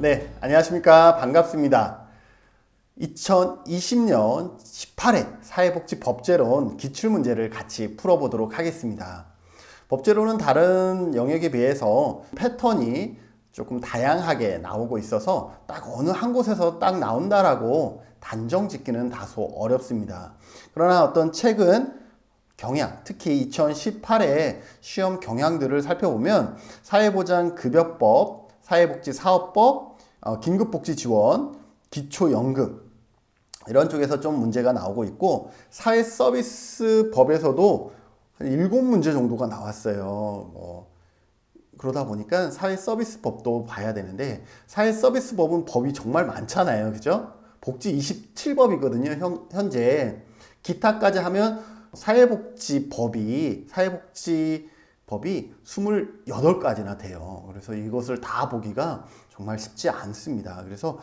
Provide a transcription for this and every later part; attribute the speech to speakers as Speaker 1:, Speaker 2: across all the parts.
Speaker 1: 네, 안녕하십니까. 반갑습니다. 2020년 18회 사회복지법제론 기출문제를 같이 풀어보도록 하겠습니다. 법제론은 다른 영역에 비해서 패턴이 조금 다양하게 나오고 있어서 딱 어느 한 곳에서 딱 나온다라고 단정 짓기는 다소 어렵습니다. 그러나 어떤 최근 경향, 특히 2018회 시험 경향들을 살펴보면 사회보장급여법, 사회복지사업법, 긴급복지지원, 기초연금 이런 쪽에서 좀 문제가 나오고 있고 사회서비스법에서도 한 7문제 정도가 나왔어요. 그러다 보니까 사회서비스법도 봐야 되는데 사회서비스법은 법이 정말 많잖아요. 그죠? 복지 27법이거든요. 현재 기타까지 하면 사회복지법이 28가지나 돼요. 그래서 이것을 다 보기가 정말 쉽지 않습니다. 그래서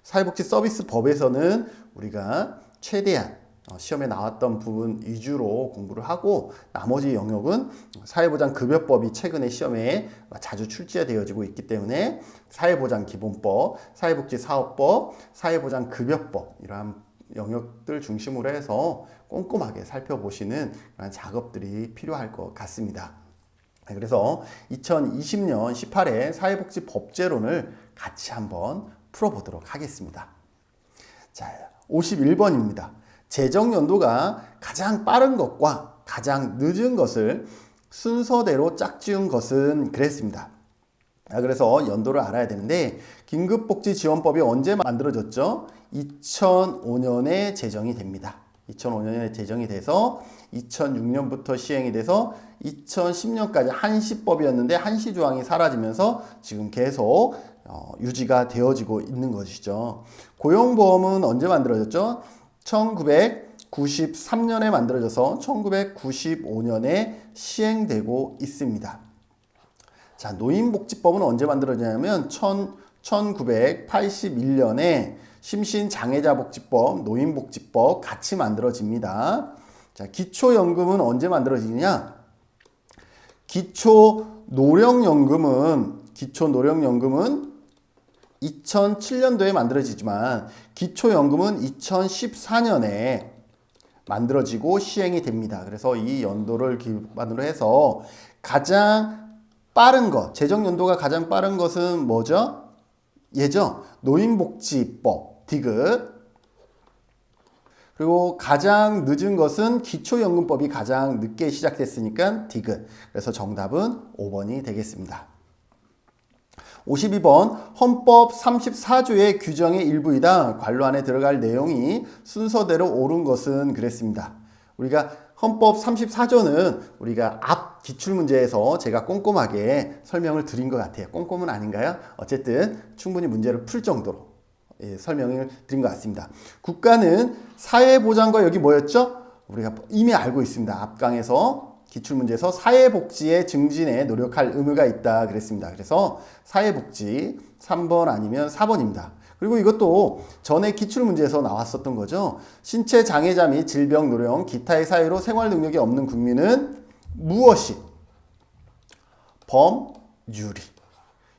Speaker 1: 사회복지 서비스법에서는 우리가 최대한 시험에 나왔던 부분 위주로 공부를 하고 나머지 영역은 사회보장급여법이 최근에 시험에 자주 출제되어지고 있기 때문에 사회보장기본법, 사회복지사업법, 사회보장급여법 이러한 영역들 중심으로 해서 꼼꼼하게 살펴보시는 그런 작업들이 필요할 것 같습니다. 그래서 2020년 18회 사회복지법제론을 같이 한번 풀어보도록 하겠습니다. 자, 51번입니다. 재정연도가 가장 빠른 것과 가장 늦은 것을 순서대로 짝지은 것은 그랬습니다. 그래서 연도를 알아야 되는데 긴급복지지원법이 언제 만들어졌죠? 2005년에 제정이 됩니다. 2005년에 제정이 돼서 2006년부터 시행이 돼서 2010년까지 한시법이었는데 한시 조항이 사라지면서 지금 계속 유지가 되어지고 있는 것이죠. 고용보험은 언제 만들어졌죠? 1993년에 만들어져서 1995년에 시행되고 있습니다. 자, 노인복지법은 언제 만들어졌냐면 1981년에 심신장애자복지법, 노인복지법 같이 만들어집니다. 자, 기초연금은 언제 만들어지느냐? 기초노령연금은 2007년도에 만들어지지만 기초연금은 2014년에 만들어지고 시행이 됩니다. 그래서 이 연도를 기반으로 해서 가장 빠른 것, 재정연도가 가장 빠른 것은 뭐죠? 예죠. 노인복지법, 디귿. 그리고 가장 늦은 것은 기초연금법이 가장 늦게 시작됐으니까 디귿. 그래서 정답은 5번이 되겠습니다. 52번 헌법 34조의 규정의 일부이다. 관로 안에 들어갈 내용이 순서대로 옳은 것은 그랬습니다. 우리가 헌법 34조는 우리가 앞 기출문제에서 제가 꼼꼼하게 설명을 드린 것 같아요. 꼼꼼은 아닌가요? 어쨌든 충분히 문제를 풀 정도로 설명을 드린 것 같습니다. 국가는 사회보장과 여기 뭐였죠? 우리가 이미 알고 있습니다. 앞강에서 기출문제에서 사회복지의 증진에 노력할 의무가 있다 그랬습니다. 그래서 사회복지 3번 아니면 4번입니다. 그리고 이것도 전에 기출문제에서 나왔었던 거죠. 신체장애자 및 질병, 노령, 기타의 사유로 생활 능력이 없는 국민은 무엇이? 법률이.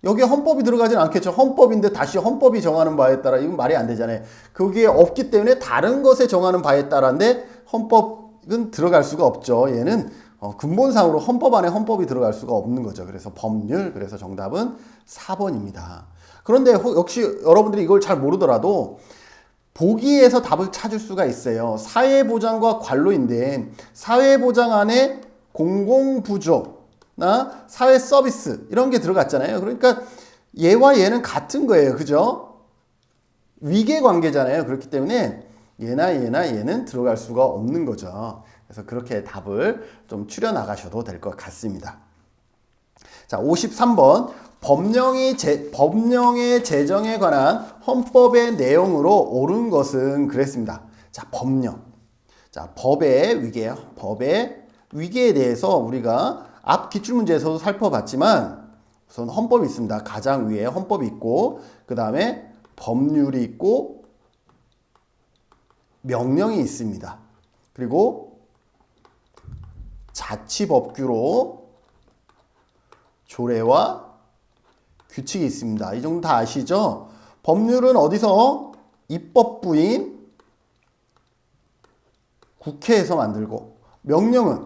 Speaker 1: 여기에 헌법이 들어가진 않겠죠. 헌법인데 다시 헌법이 정하는 바에 따라 이건 말이 안 되잖아요. 그게 없기 때문에 다른 것에 정하는 바에 따라인데 헌법은 들어갈 수가 없죠. 얘는 근본상으로 헌법 안에 헌법이 들어갈 수가 없는 거죠. 그래서 법률, 그래서 정답은 4번입니다. 그런데 역시 여러분들이 이걸 잘 모르더라도 보기에서 답을 찾을 수가 있어요. 사회보장과 관로인데 사회보장 안에 공공부조나 사회서비스 이런 게 들어갔잖아요. 그러니까 얘와 얘는 같은 거예요. 그죠? 위계관계잖아요. 그렇기 때문에 얘나 얘는 들어갈 수가 없는 거죠. 그래서 그렇게 답을 좀 추려 나가셔도 될 것 같습니다. 자, 53번 법령의 제정에 관한 헌법의 내용으로 옳은 것은 그랬습니다. 자, 법령. 자, 법의 위계에 대해서 우리가 앞 기출문제에서도 살펴봤지만 우선 헌법이 있습니다. 가장 위에 헌법이 있고 그 다음에 법률이 있고 명령이 있습니다. 그리고 자치법규로 조례와 규칙이 있습니다. 이 정도 다 아시죠? 법률은 어디서? 입법부인 국회에서 만들고, 명령은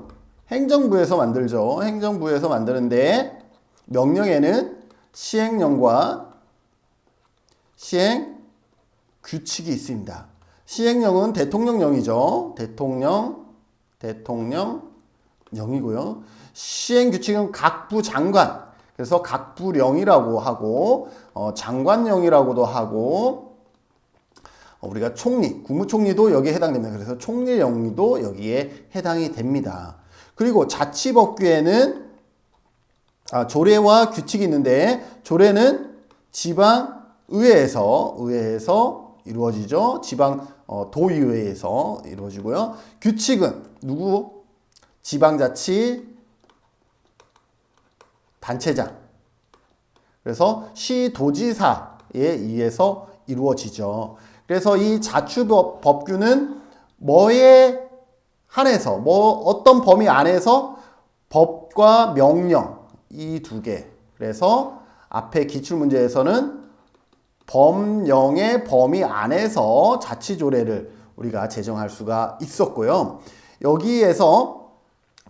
Speaker 1: 행정부에서 만들죠. 행정부에서 만드는데 명령에는 시행령과 시행 규칙이 있습니다. 시행령은 대통령령이죠. 대통령령이고요. 시행 규칙은 각부 장관, 그래서 각부령이라고 하고 장관령이라고도 하고 우리가 총리, 국무총리도 여기에 해당됩니다. 그래서 총리령도 여기에 해당이 됩니다. 그리고 자치법규에는 조례와 규칙이 있는데 조례는 지방의회에서 이루어지죠. 지방 도의회에서 이루어지고요. 규칙은 누구? 지방자치 단체장. 그래서 시도지사에 의해서 이루어지죠. 그래서 이 자치법규는 뭐에 한해서 어떤 범위 안에서 법과 명령 이 두 개. 그래서 앞에 기출문제에서는 법령의 범위 안에서 자치조례를 우리가 제정할 수가 있었고요. 여기에서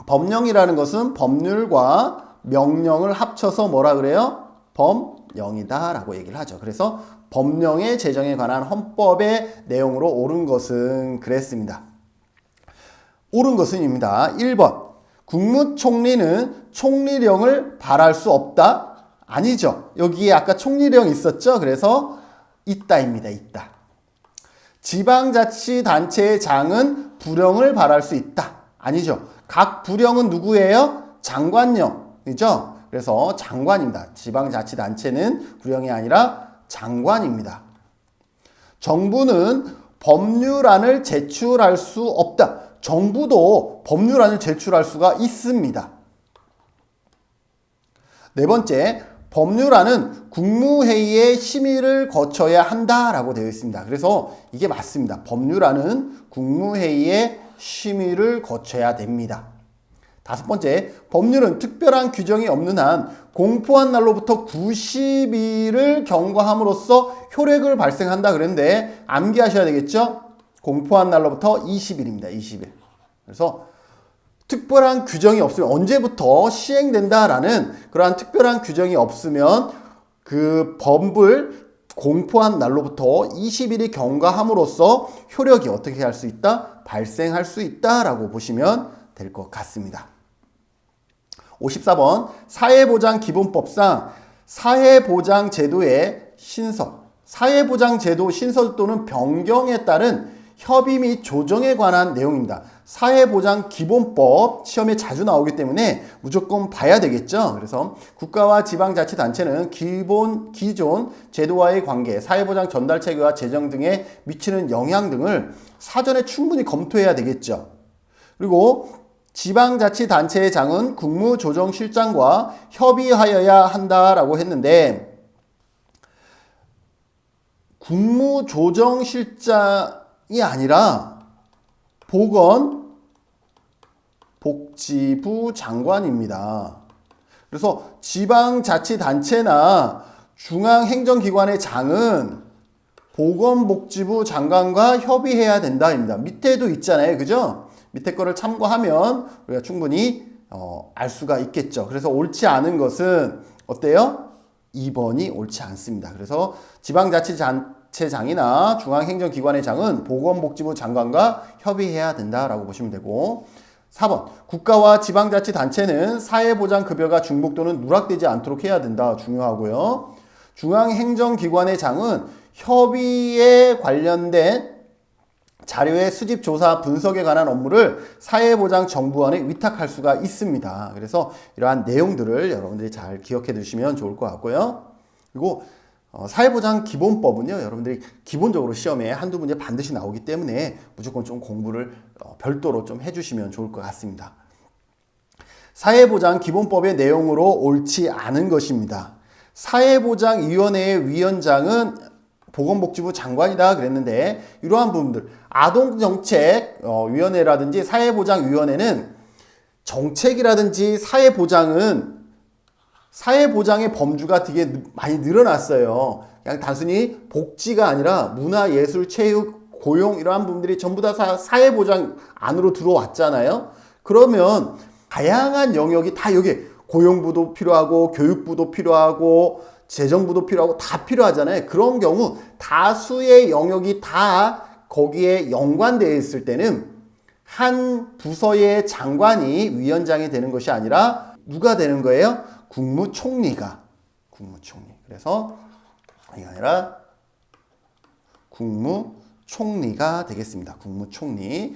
Speaker 1: 법령이라는 것은 법률과 명령을 합쳐서 뭐라 그래요? 법령이다 라고 얘기를 하죠. 그래서 법령의 제정에 관한 헌법의 내용으로 옳은 것은 그랬습니다. 옳은 것은입니다. 1번. 국무총리는 총리령을 발할 수 없다? 아니죠. 여기에 아까 총리령 있었죠? 그래서 있다입니다. 있다. 지방자치단체의 장은 부령을 발할 수 있다? 아니죠. 각 부령은 누구예요? 장관령이죠. 그래서 장관입니다. 지방자치단체는 부령이 아니라 장관입니다. 정부는 법률안을 제출할 수 없다. 정부도 법률안을 제출할 수가 있습니다. 네 번째, 법률안은 국무회의의 심의를 거쳐야 한다라고 되어 있습니다. 그래서 이게 맞습니다. 법률안은 국무회의의 심의를 거쳐야 됩니다. 다섯 번째, 법률은 특별한 규정이 없는 한 공포한 날로부터 90일을 경과함으로써 효력을 발생한다 그랬는데 암기하셔야 되겠죠? 공포한 날로부터 20일입니다. 20일. 그래서 특별한 규정이 없으면 언제부터 시행된다라는 그러한 특별한 규정이 없으면 그 법을 공포한 날로부터 20일이 경과함으로써 효력이 어떻게 할 수 있다? 발생할 수 있다라고 보시면 될 것 같습니다. 54번 사회보장기본법상 사회보장제도의 신설, 사회보장제도 신설 또는 변경에 따른 협의 및 조정에 관한 내용입니다. 사회보장기본법 시험에 자주 나오기 때문에 무조건 봐야 되겠죠. 그래서 국가와 지방자치단체는 기존 제도와의 관계, 사회보장 전달 체계와 재정 등에 미치는 영향 등을 사전에 충분히 검토해야 되겠죠. 그리고 지방자치단체의 장은 국무조정실장과 협의하여야 한다라고 했는데 국무조정실장이 아니라 보건복지부 장관입니다. 그래서 지방자치단체나 중앙행정기관의 장은 보건복지부 장관과 협의해야 된다입니다. 밑에도 있잖아요. 그죠? 밑에 거를 참고하면 우리가 충분히 알 수가 있겠죠. 그래서 옳지 않은 것은 어때요? 2번이 옳지 않습니다. 그래서 지방자치단체장이나 중앙행정기관의 장은 보건복지부 장관과 협의해야 된다라고 보시면 되고 4번 국가와 지방자치단체는 사회보장급여가 중복 또는 누락되지 않도록 해야 된다. 중요하고요. 중앙행정기관의 장은 협의에 관련된 자료의 수집, 조사, 분석에 관한 업무를 사회보장정부원에 위탁할 수가 있습니다. 그래서 이러한 내용들을 여러분들이 잘 기억해 두시면 좋을 것 같고요. 그리고 사회보장기본법은요, 여러분들이 기본적으로 시험에 한두 문제 반드시 나오기 때문에 무조건 좀 공부를 별도로 좀 해주시면 좋을 것 같습니다. 사회보장기본법의 내용으로 옳지 않은 것입니다. 사회보장위원회의 위원장은 보건복지부 장관이다 그랬는데 이러한 부분들 아동정책위원회라든지 사회보장위원회는 정책이라든지 사회보장은 사회보장의 범주가 되게 많이 늘어났어요. 그냥 단순히 복지가 아니라 문화, 예술, 체육, 고용 이러한 부분들이 전부 다 사회보장 안으로 들어왔잖아요. 그러면 다양한 영역이 다 여기 고용부도 필요하고 교육부도 필요하고 재정부도 필요하고 다 필요하잖아요. 그런 경우 다수의 영역이 다 거기에 연관되어 있을 때는 한 부서의 장관이 위원장이 되는 것이 아니라 누가 되는 거예요? 국무총리가. 국무총리. 그래서 이게 아니라 국무총리가 되겠습니다. 국무총리.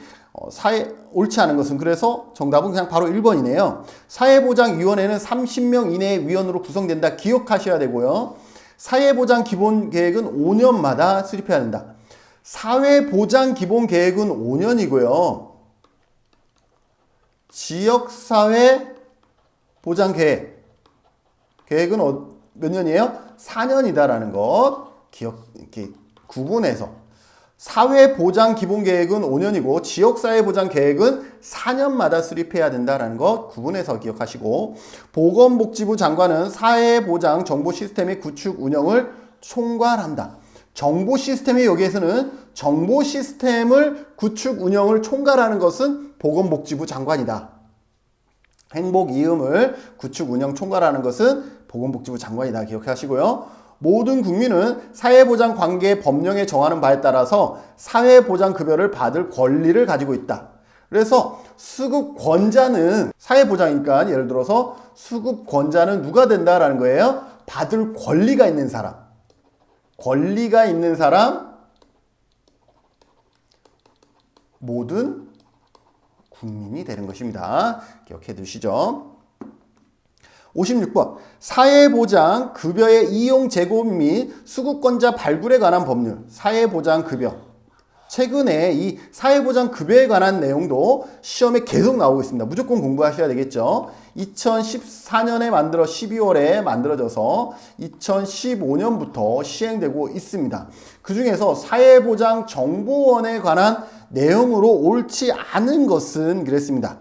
Speaker 1: 옳지 않은 것은 그래서 정답은 그냥 바로 1번이네요. 사회보장위원회는 30명 이내의 위원으로 구성된다. 기억하셔야 되고요. 사회보장 기본계획은 5년마다 수립해야 된다. 사회보장 기본계획은 5년이고요. 지역사회 보장계획. 계획은 몇 년이에요? 4년이다라는 것 이렇게 구분해서 사회보장기본계획은 5년이고 지역사회보장계획은 4년마다 수립해야 된다는 것 구분해서 기억하시고 보건복지부 장관은 사회보장 정보시스템의 구축 운영을 총괄한다. 정보시스템이 여기에서는 정보시스템을 구축 운영을 총괄하는 것은 보건복지부 장관이다. 행복이음을 구축 운영 총괄하는 것은 보건복지부 장관이다. 기억하시고요. 모든 국민은 사회보장 관계 법령에 정하는 바에 따라서 사회보장급여를 받을 권리를 가지고 있다. 그래서 수급권자는 사회보장이니까 예를 들어서 수급권자는 누가 된다라는 거예요? 받을 권리가 있는 사람. 권리가 있는 사람, 모든 국민이 되는 것입니다. 기억해 두시죠. 56번 사회보장 급여의 이용 제고 및 수급권자 발굴에 관한 법률. 사회보장 급여. 최근에 이 사회보장 급여에 관한 내용도 시험에 계속 나오고 있습니다. 무조건 공부하셔야 되겠죠. 2014년에 12월에 만들어져서 2015년부터 시행되고 있습니다. 그 중에서 사회보장정보원에 관한 내용으로 옳지 않은 것은 그랬습니다.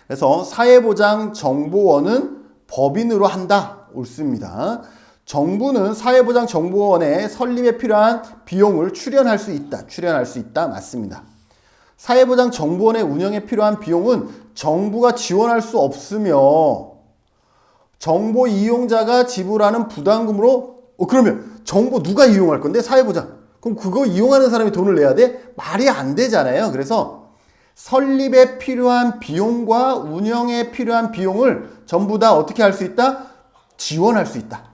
Speaker 1: 그래서 사회보장정보원은 법인으로 한다. 옳습니다. 정부는 사회보장정보원의 설립에 필요한 비용을 출연할 수 있다. 맞습니다. 사회보장정보원의 운영에 필요한 비용은 정부가 지원할 수 없으며 정보 이용자가 지불하는 부담금으로 그러면 정보 누가 이용할 건데? 사회보장. 그럼 그거 이용하는 사람이 돈을 내야 돼? 말이 안 되잖아요. 그래서 설립에 필요한 비용과 운영에 필요한 비용을 전부 다 어떻게 할 수 있다? 지원할 수 있다.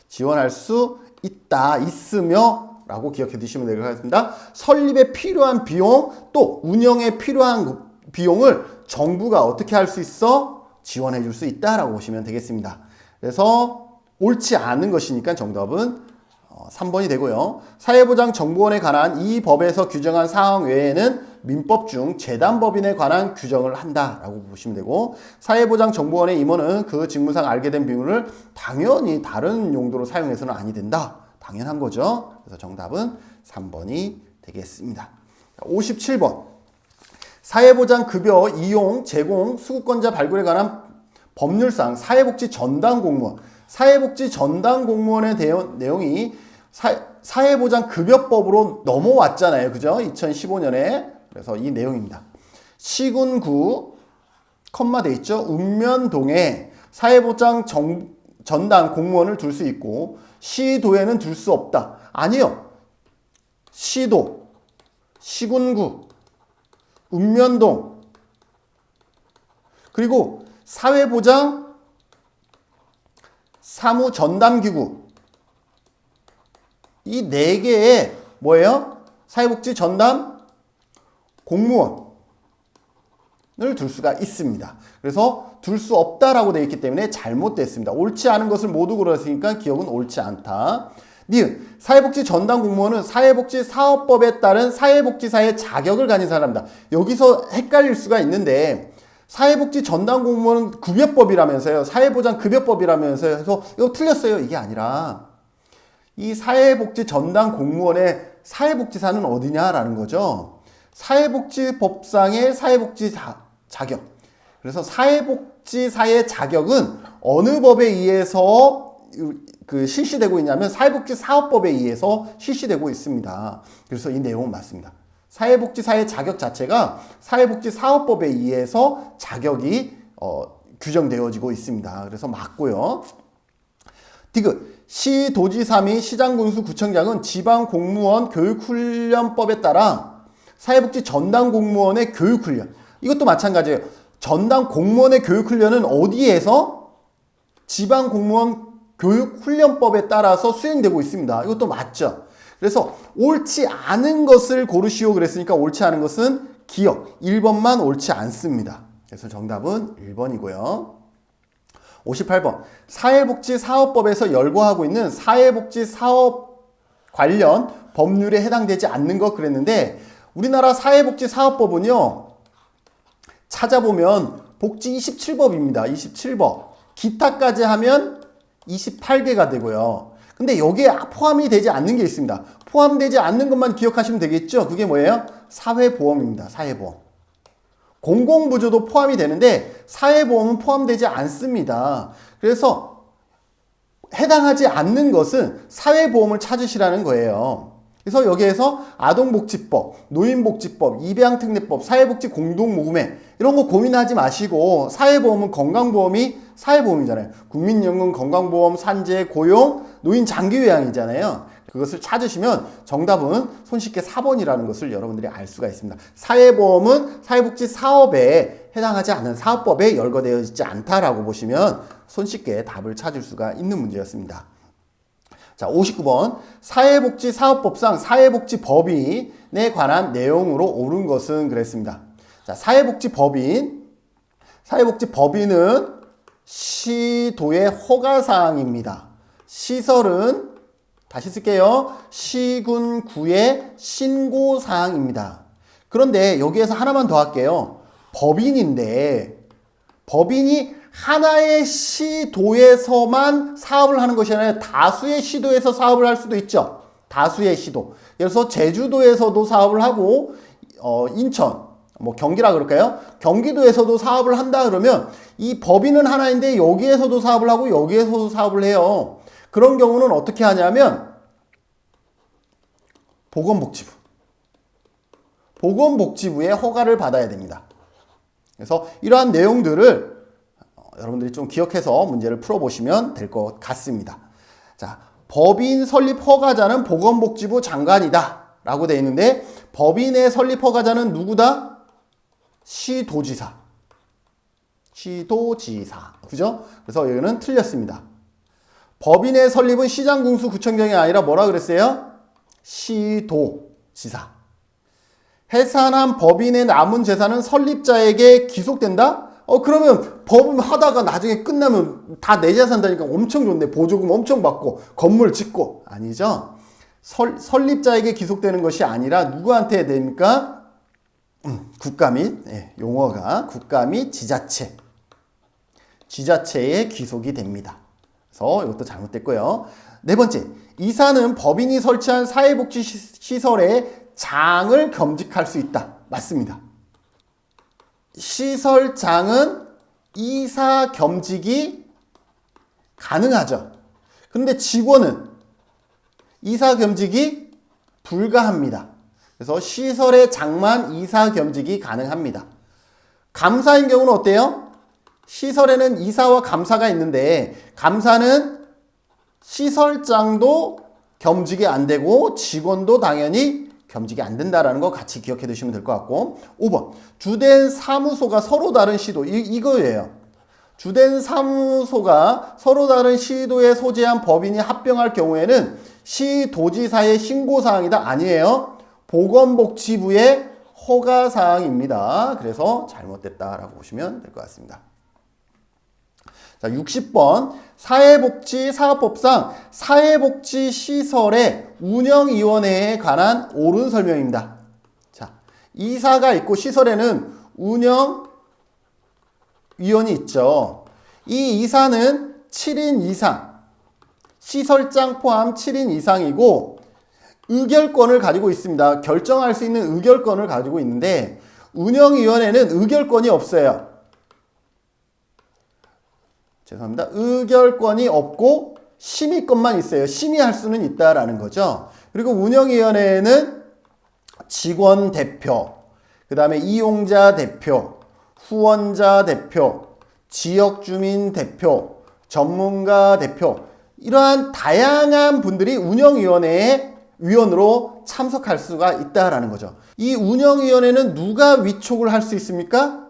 Speaker 1: 지원할 수 있다. 있으며 라고 기억해 두시면 되겠습니다. 설립에 필요한 비용 또 운영에 필요한 비용을 정부가 어떻게 할 수 있어? 지원해 줄 수 있다라고 보시면 되겠습니다. 그래서 옳지 않은 것이니까 정답은 3번이 되고요. 사회보장정보원에 관한 이 법에서 규정한 사항 외에는 민법 중 재단법인에 관한 규정을 한다라고 보시면 되고 사회보장정보원의 임원은 그 직무상 알게 된 비밀을 당연히 다른 용도로 사용해서는 아니 된다. 당연한 거죠. 그래서 정답은 3번이 되겠습니다. 57번 사회보장급여 이용, 제공, 수급권자 발굴에 관한 법률상 사회복지 전담 공무원 사회복지 전담 공무원의 내용이 사회보장급여법으로 넘어왔잖아요. 그죠? 2015년에. 그래서 이 내용입니다. 시군구 컴마 돼 있죠? 읍면동에 사회보장 전담 공무원을 둘 수 있고 시도에는 둘 수 없다. 아니요. 시도, 시군구, 읍면동 그리고 사회보장 사무전담기구 이 4개의 뭐예요? 사회복지 전담 공무원을 둘 수가 있습니다. 그래서 둘 수 없다라고 되어 있기 때문에 잘못됐습니다. 옳지 않은 것을 모두 그랬으니까 기억은 옳지 않다. 니은 사회복지 전담 공무원은 사회복지 사업법에 따른 사회복지사의 자격을 가진 사람이다. 여기서 헷갈릴 수가 있는데 사회복지 전담 공무원은 급여법이라면서요. 사회보장 급여법이라면서요. 해서 이거 틀렸어요. 이게 아니라 이 사회복지 전담 공무원의 사회복지사는 어디냐라는 거죠. 사회복지법상의 사회복지 자격. 그래서 사회복지사의 자격은 어느 법에 의해서 실시되고 있냐면 사회복지사업법에 의해서 실시되고 있습니다. 그래서 이 내용은 맞습니다. 사회복지사의 자격 자체가 사회복지사업법에 의해서 자격이 규정되어지고 있습니다. 그래서 맞고요. 디귿. 시도지사 및 시장군수 구청장은 지방공무원 교육훈련법에 따라 사회복지 전담 공무원의 교육훈련, 이것도 마찬가지예요. 전담 공무원의 교육훈련은 어디에서? 지방공무원 교육훈련법에 따라서 수행되고 있습니다. 이것도 맞죠. 그래서 옳지 않은 것을 고르시오 그랬으니까 옳지 않은 것은 기억 1번만 옳지 않습니다. 그래서 정답은 1번이고요. 58번. 사회복지사업법에서 열거하고 있는 사회복지사업 관련 법률에 해당되지 않는 것 그랬는데, 우리나라 사회복지사업법은요, 찾아보면 복지 27법입니다. 27법. 기타까지 하면 28개가 되고요. 근데 여기에 포함이 되지 않는 게 있습니다. 포함되지 않는 것만 기억하시면 되겠죠? 그게 뭐예요? 사회보험입니다. 사회보험. 공공부조도 포함이 되는데 사회보험은 포함되지 않습니다. 그래서 해당하지 않는 것은 사회보험을 찾으시라는 거예요. 그래서 여기에서 아동복지법, 노인복지법, 입양특례법, 사회복지 공동모금회 이런 거 고민하지 마시고, 사회보험은 건강보험이 사회보험이잖아요. 국민연금, 건강보험, 산재, 고용, 노인 장기요양이잖아요. 그것을 찾으시면 정답은 손쉽게 4번이라는 것을 여러분들이 알 수가 있습니다. 사회보험은 사회복지 사업에 해당하지 않는 사업법에 열거되어 있지 않다라고 보시면 손쉽게 답을 찾을 수가 있는 문제였습니다. 자, 59번. 사회복지사업법상 사회복지법인에 관한 내용으로 옳은 것은 그랬습니다. 자, 사회복지법인은 시도의 허가사항입니다. 시설은 다시 쓸게요. 시군구의 신고사항입니다. 그런데 여기에서 하나만 더 할게요. 법인인데 법인이 하나의 시도에서만 사업을 하는 것이 아니라 다수의 시도에서 사업을 할 수도 있죠. 다수의 시도. 그래서 제주도에서도 사업을 하고 인천, 경기라 그럴까요? 경기도에서도 사업을 한다 그러면 이 법인은 하나인데 여기에서도 사업을 하고 여기에서도 사업을 해요. 그런 경우는 어떻게 하냐면 보건복지부의 허가를 받아야 됩니다. 그래서 이러한 내용들을 여러분들이 좀 기억해서 문제를 풀어보시면 될 것 같습니다. 자, 법인 설립 허가자는 보건복지부 장관이다 라고 되어 있는데, 법인의 설립 허가자는 누구다? 시도지사. 그죠? 그래서 여기는 틀렸습니다. 법인의 설립은 시장, 군수, 구청장이 아니라 뭐라 그랬어요? 시도지사. 해산한 법인의 남은 재산은 설립자에게 기속된다? 그러면 법 하다가 나중에 끝나면 다 내 재산다니까 엄청 좋네. 보조금 엄청 받고 건물 짓고. 아니죠. 설립자에게 기속되는 것이 아니라 누구한테 됩니까? 국가 및 용어가 국가 및 지자체에 기속이 됩니다. 그래서 이것도 잘못됐고요. 네 번째, 이사는 법인이 설치한 사회복지시설의 장을 겸직할 수 있다. 맞습니다. 시설장은 이사 겸직이 가능하죠. 그런데 직원은 이사 겸직이 불가합니다. 그래서 시설의 장만 이사 겸직이 가능합니다. 감사인 경우는 어때요? 시설에는 이사와 감사가 있는데 감사는 시설장도 겸직이 안 되고 직원도 당연히 겸직이 안 된다라는 거 같이 기억해 두시면 될 것 같고, 5번. 주된 사무소가 서로 다른 시도. 이거예요. 주된 사무소가 서로 다른 시도에 소재한 법인이 합병할 경우에는 시도지사의 신고사항이다. 아니에요. 보건복지부의 허가사항입니다. 그래서 잘못됐다라고 보시면 될 것 같습니다. 자, 60번. 사회복지사업법상 사회복지시설의 운영위원회에 관한 옳은 설명입니다. 자, 이사가 있고 시설에는 운영위원이 있죠. 이 이사는 7인 이상, 시설장 포함 7인 이상이고 의결권을 가지고 있습니다. 결정할 수 있는 의결권을 가지고 있는데 운영위원회는 의결권이 없어요. 죄송합니다. 의결권이 없고 심의권만 있어요. 심의할 수는 있다라는 거죠. 그리고 운영위원회에는 직원 대표, 그 다음에 이용자 대표, 후원자 대표, 지역주민 대표, 전문가 대표, 이러한 다양한 분들이 운영위원회의 위원으로 참석할 수가 있다라는 거죠. 이 운영위원회는 누가 위촉을 할 수 있습니까?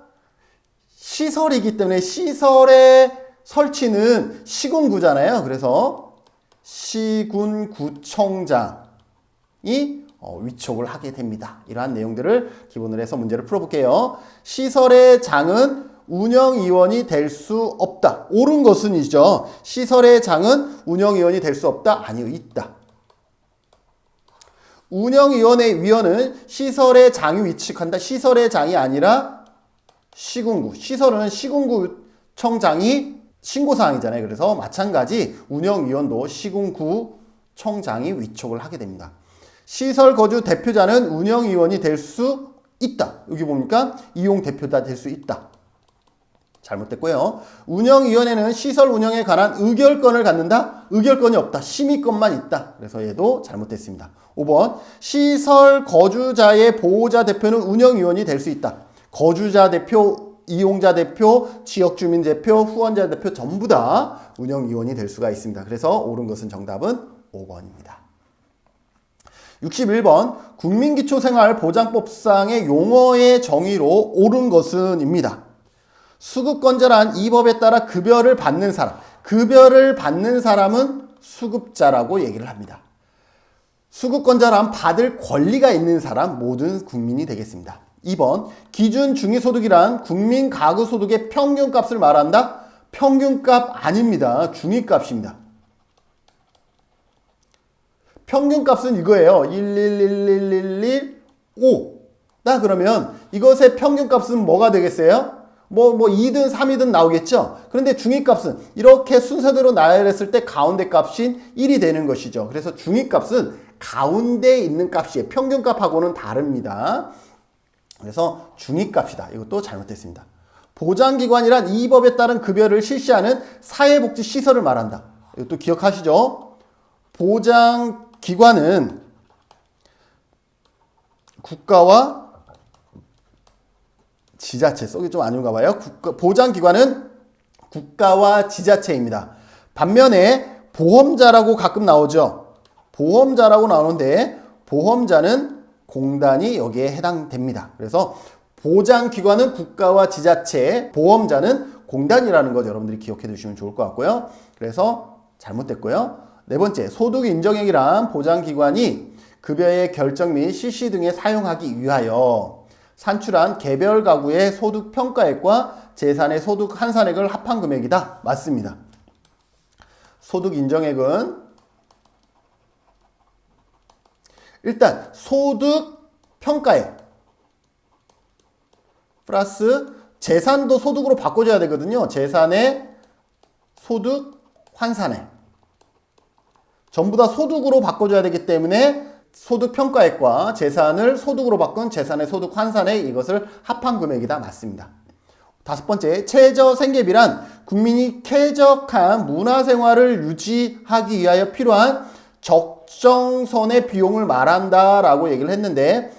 Speaker 1: 시설이기 때문에 시설의 설치는 시군구잖아요. 그래서 시군구청장이 위촉을 하게 됩니다. 이러한 내용들을 기본으로 해서 문제를 풀어볼게요. 시설의 장은 운영위원이 될 수 없다. 옳은 것은 이죠. 시설의 장은 운영위원이 될 수 없다. 아니요, 있다. 운영위원회 위원은 시설의 장이 위촉한다. 시설의 장이 아니라 시군구. 시설은 시군구청장이 신고사항이잖아요. 그래서 마찬가지 운영위원도 시군구청장이 위촉을 하게 됩니다. 시설 거주 대표자는 운영위원이 될 수 있다. 여기 보니까 이용 대표자 될 수 있다. 잘못됐고요. 운영위원회는 시설 운영에 관한 의결권을 갖는다. 의결권이 없다. 심의권만 있다. 그래서 얘도 잘못됐습니다. 5번 시설 거주자의 보호자 대표는 운영위원이 될 수 있다. 거주자 대표, 이용자 대표, 지역주민 대표, 후원자 대표 전부 다 운영위원이 될 수가 있습니다. 그래서 옳은 것은 정답은 5번입니다. 61번 국민기초생활보장법상의 용어의 정의로 옳은 것은 입니다. 수급권자란 이 법에 따라 급여를 받는 사람, 급여를 받는 사람은 수급자라고 얘기를 합니다. 수급권자란 받을 권리가 있는 사람, 모든 국민이 되겠습니다. 2번 기준 중위소득이란 국민 가구소득의 평균값을 말한다? 평균값 아닙니다. 중위값입니다. 평균값은 이거예요. 1111115. 그러면 이것의 평균값은 뭐가 되겠어요? 뭐 2든 3이든 나오겠죠? 그런데 중위값은 이렇게 순서대로 나열했을 때 가운데 값인 1이 되는 것이죠. 그래서 중위값은 가운데 있는 값이에요. 평균값하고는 다릅니다. 그래서 중위값이다. 이것도 잘못됐습니다. 보장기관이란 이 법에 따른 급여를 실시하는 사회복지시설을 말한다. 이것도 기억하시죠? 보장기관은 국가와 지자체, 썩이 좀 아닌가 봐요. 보장기관은 국가와 지자체입니다. 반면에 보험자라고 가끔 나오죠. 보험자라고 나오는데 보험자는 공단이 여기에 해당됩니다. 그래서 보장기관은 국가와 지자체, 보험자는 공단이라는 것 여러분들이 기억해 두시면 좋을 것 같고요. 그래서 잘못됐고요. 네 번째, 소득인정액이란 보장기관이 급여의 결정 및 실시 등에 사용하기 위하여 산출한 개별 가구의 소득 평가액과 재산의 소득 환산액을 합한 금액이다. 맞습니다. 소득 인정액은 일단 소득 평가액 플러스 재산도 소득으로 바꿔줘야 되거든요. 재산의 소득 환산액 전부 다 소득으로 바꿔줘야 되기 때문에 소득 평가액과 재산을 소득으로 바꾼 재산의 소득 환산액, 이것을 합한 금액이다. 맞습니다. 다섯 번째, 최저 생계비란 국민이 쾌적한 문화생활을 유지하기 위하여 필요한 적정선의 비용을 말한다라고 얘기를 했는데,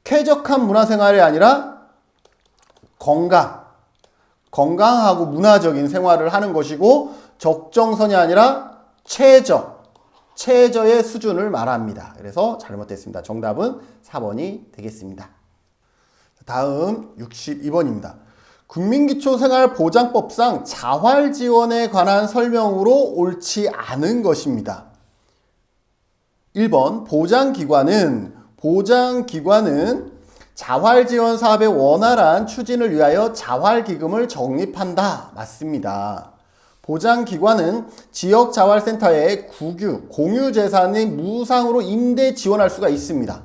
Speaker 1: 쾌적한 문화생활이 아니라 건강하고 문화적인 생활을 하는 것이고, 적정선이 아니라 최저의 수준을 말합니다. 그래서 잘못됐습니다. 정답은 4번이 되겠습니다. 다음 62번입니다. 국민기초생활보장법상 자활지원에 관한 설명으로 옳지 않은 것입니다. 1번 보장기관은 자활지원 사업의 원활한 추진을 위하여 자활기금을 적립한다. 맞습니다. 보장기관은 지역자활센터에 공유재산이 무상으로 임대 지원할 수가 있습니다.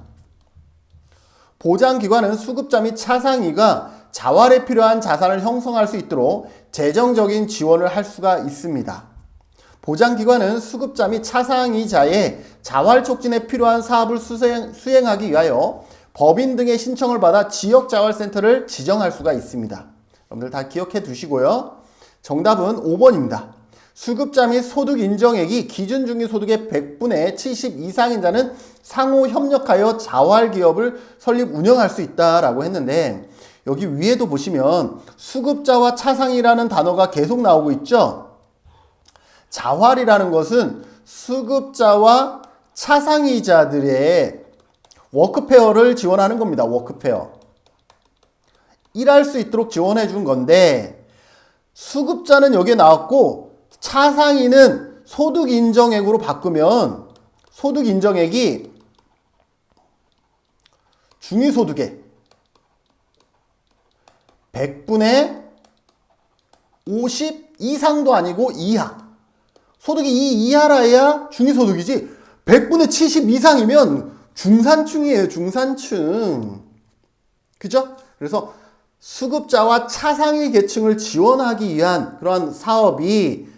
Speaker 1: 보장기관은 수급자 및 차상위가 자활에 필요한 자산을 형성할 수 있도록 재정적인 지원을 할 수가 있습니다. 보장기관은 수급자 및 차상위자의 자활 촉진에 필요한 사업을 수행하기 위하여 법인 등의 신청을 받아 지역자활센터를 지정할 수가 있습니다. 여러분들 다 기억해 두시고요. 정답은 5번입니다. 수급자 및 소득 인정액이 기준 중위소득의 100분의 70 이상인 자는 상호 협력하여 자활기업을 설립 운영할 수 있다라고 했는데, 여기 위에도 보시면 수급자와 차상이라는 단어가 계속 나오고 있죠. 자활이라는 것은 수급자와 차상이자들의 워크페어를 지원하는 겁니다. 워크페어. 일할 수 있도록 지원해 준 건데, 수급자는 여기에 나왔고 차상위는 소득 인정액으로 바꾸면 소득 인정액이 중위소득의 100분의 50 이상도 아니고 이하. 소득이 이 이하라 해야 중위소득이지 100분의 70 이상이면 중산층이에요. 중산층. 그죠? 그래서 수급자와 차상위 계층을 지원하기 위한 그러한 사업이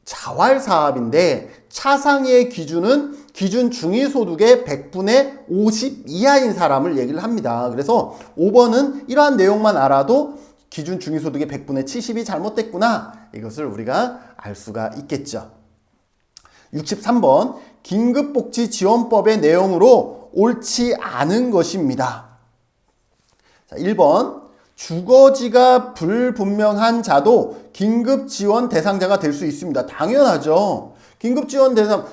Speaker 1: 자활사업인데, 차상위의 기준은 기준 중위소득의 100분의 50 이하인 사람을 얘기를 합니다. 그래서 5번은 이러한 내용만 알아도 기준 중위소득의 100분의 70이 잘못됐구나, 이것을 우리가 알 수가 있겠죠. 63번 긴급복지지원법의 내용으로 옳지 않은 것입니다. 자, 1번 주거지가 불분명한 자도 긴급지원 대상자가 될 수 있습니다. 당연하죠. 긴급지원 대상,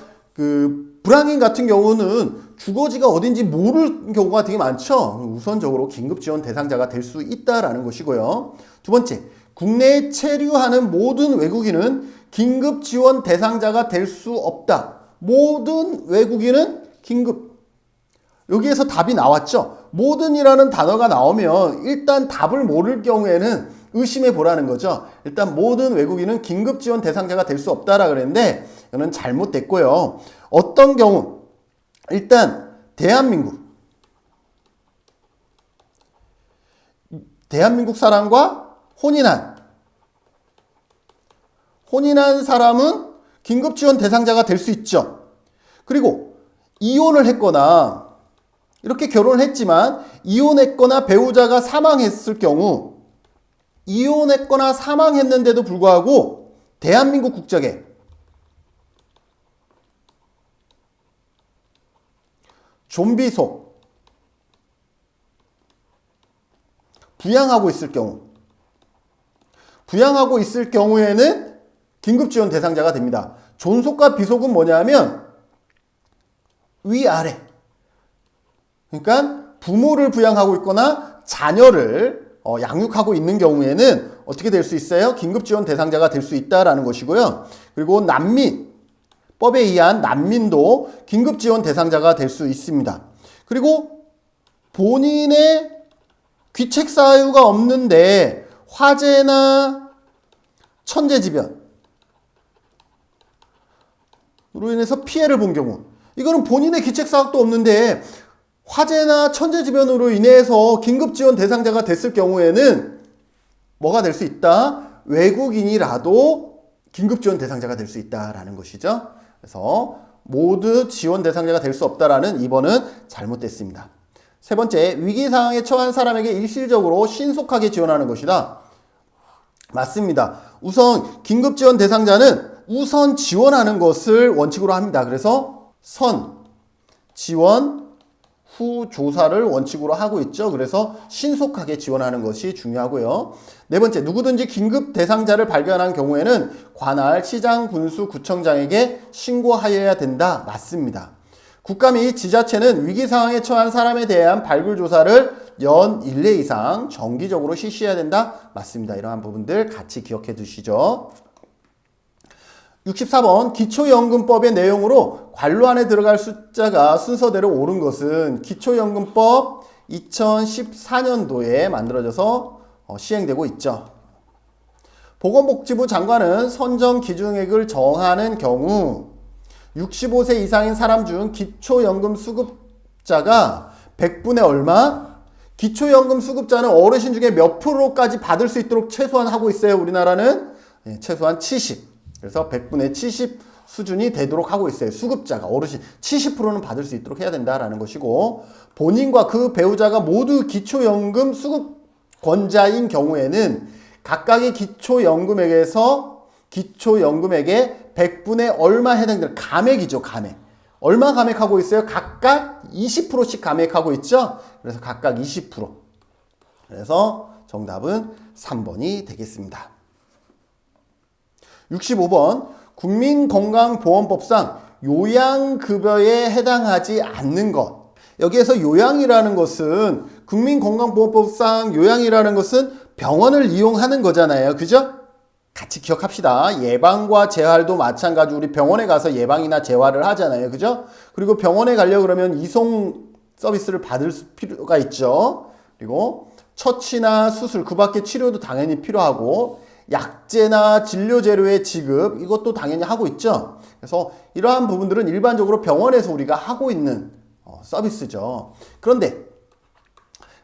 Speaker 1: 불황인 같은 경우는 주거지가 어딘지 모르는 경우가 되게 많죠. 우선적으로 긴급지원 대상자가 될 수 있다라는 것이고요. 두 번째, 국내에 체류하는 모든 외국인은 긴급지원 대상자가 될 수 없다. 모든 외국인은 긴급. 여기에서 답이 나왔죠. 모든이라는 단어가 나오면 일단 답을 모를 경우에는 의심해 보라는 거죠. 일단 모든 외국인은 긴급지원 대상자가 될 수 없다라 그랬는데, 이거는 잘못됐고요. 어떤 경우? 일단 대한민국 사람과 혼인한 사람은 긴급지원 대상자가 될 수 있죠. 그리고 이혼을 했거나, 이렇게 결혼을 했지만 이혼했거나 배우자가 사망했을 경우, 이혼했거나 사망했는데도 불구하고 대한민국 국적에 좀비속 부양하고 있을 경우에는 긴급지원 대상자가 됩니다. 존속과 비속은 뭐냐면 위아래. 그러니까 부모를 부양하고 있거나 자녀를 양육하고 있는 경우에는 어떻게 될 수 있어요? 긴급지원 대상자가 될 수 있다라는 것이고요. 그리고 법에 의한 난민도 긴급지원 대상자가 될 수 있습니다. 그리고 본인의 귀책 사유가 없는데 화재나 천재지변으로 인해서 피해를 본 경우, 이거는 본인의 귀책 사유도 없는데 화재나 천재지변으로 인해서 긴급지원 대상자가 됐을 경우에는 뭐가 될 수 있다? 외국인이라도 긴급지원 대상자가 될 수 있다라는 것이죠. 그래서 모두 지원 대상자가 될 수 없다라는 2번은 잘못됐습니다. 세 번째, 위기상황에 처한 사람에게 일시적으로 신속하게 지원하는 것이다. 맞습니다. 우선 긴급지원 대상자는 우선 지원하는 것을 원칙으로 합니다. 그래서 지원, 후 조사를 원칙으로 하고 있죠. 그래서 신속하게 지원하는 것이 중요하고요. 네 번째, 누구든지 긴급 대상자를 발견한 경우에는 관할, 시장, 군수, 구청장에게 신고하여야 된다. 맞습니다. 국가 및 지자체는 위기 상황에 처한 사람에 대한 발굴 조사를 연 1회 이상 정기적으로 실시해야 된다. 맞습니다. 이러한 부분들 같이 기억해 두시죠. 64번 기초연금법의 내용으로 관로안에 들어갈 숫자가 순서대로 옳은 것은 기초연금법 2014년도에 만들어져서 시행되고 있죠. 보건복지부 장관은 선정 기준액을 정하는 경우 65세 이상인 사람 중 기초연금 수급자가 100분의 얼마? 기초연금 수급자는 어르신 중에 몇 프로까지 받을 수 있도록 최소한 하고 있어요. 우리나라는 최소한 70. 그래서 100분의 70 수준이 되도록 하고 있어요. 수급자가, 어르신 70%는 받을 수 있도록 해야 된다라는 것이고, 본인과 그 배우자가 모두 기초연금 수급권자인 경우에는 각각의 기초연금액의 100분의 얼마 해당되는 감액이죠. 감액. 얼마 감액하고 있어요? 각각 20%씩 감액하고 있죠. 그래서 각각 20%. 그래서 정답은 3번이 되겠습니다. 65번 국민건강보험법상 요양급여에 해당하지 않는 것. 여기에서 요양이라는 것은 국민건강보험법상 요양이라는 것은 병원을 이용하는 거잖아요. 그죠? 같이 기억합시다. 예방과 재활도 마찬가지로 우리 병원에 가서 예방이나 재활을 하잖아요. 그죠? 그리고 병원에 가려고 그러면 이송 서비스를 받을 필요가 있죠. 그리고 처치나 수술, 그 밖에 치료도 당연히 필요하고 약제나 진료 재료의 지급, 이것도 당연히 하고 있죠. 그래서 이러한 부분들은 일반적으로 병원에서 우리가 하고 있는 서비스죠. 그런데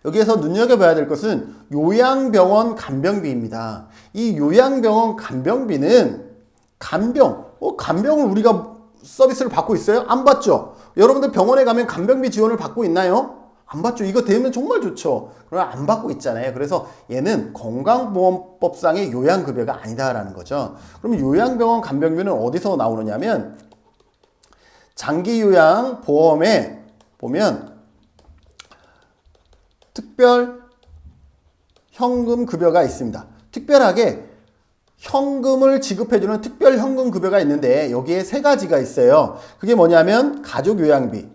Speaker 1: 여기에서 눈여겨봐야 될 것은 요양병원 간병비입니다. 이 요양병원 간병비는 간병을 우리가 서비스를 받고 있어요? 안 받죠? 여러분들 병원에 가면 간병비 지원을 받고 있나요? 안 받죠. 이거 되면 정말 좋죠. 그러나 안 받고 있잖아요. 그래서 얘는 건강보험법상의 요양급여가 아니다라는 거죠. 그럼 요양병원 간병비는 어디서 나오느냐면 장기요양보험에 보면 특별 현금급여가 있습니다. 특별하게 현금을 지급해주는 특별 현금급여가 있는데 여기에 세 가지가 있어요. 그게 뭐냐면 가족요양비,